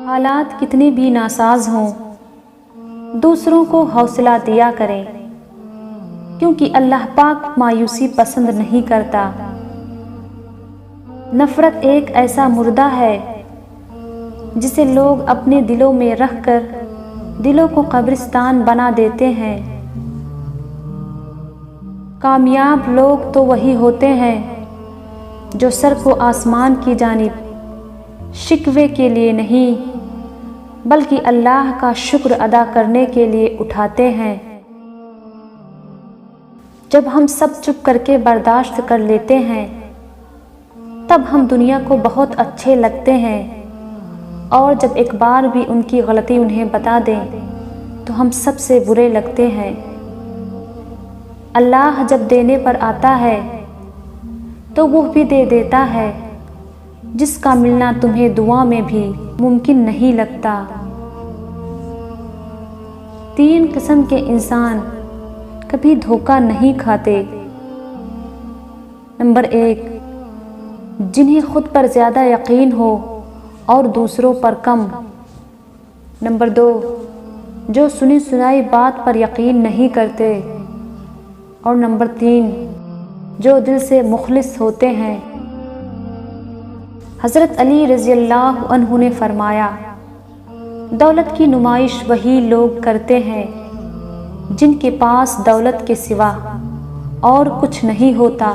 हालात कितने भी नासाज हों, दूसरों को हौसला दिया करें, क्योंकि अल्लाह पाक मायूसी पसंद नहीं करता। नफ़रत एक ऐसा मुर्दा है जिसे लोग अपने दिलों में रखकर दिलों को कब्रिस्तान बना देते हैं। कामयाब लोग तो वही होते हैं जो सर को आसमान की जानिब शिकवे के लिए नहीं बल्कि अल्लाह का शुक्र अदा करने के लिए उठाते हैं। जब हम सब चुप करके बर्दाश्त कर लेते हैं तब हम दुनिया को बहुत अच्छे लगते हैं, और जब एक बार भी उनकी गलती उन्हें बता दें तो हम सबसे बुरे लगते हैं। अल्लाह जब देने पर आता है तो वो भी दे देता है जिसका मिलना तुम्हें दुआ में भी मुमकिन नहीं लगता। 3 किस्म के इंसान कभी धोखा नहीं खाते। नंबर 1, जिन्हें खुद पर ज़्यादा यकीन हो और दूसरों पर कम। नंबर 2, जो सुनी सुनाई बात पर यकीन नहीं करते। और नंबर 3, जो दिल से मुखलिस होते हैं। हज़रत अली रज़ियल्लाहु अन्हु ने फरमाया, दौलत की नुमाइश वही लोग करते हैं जिनके पास दौलत के सिवा और कुछ नहीं होता।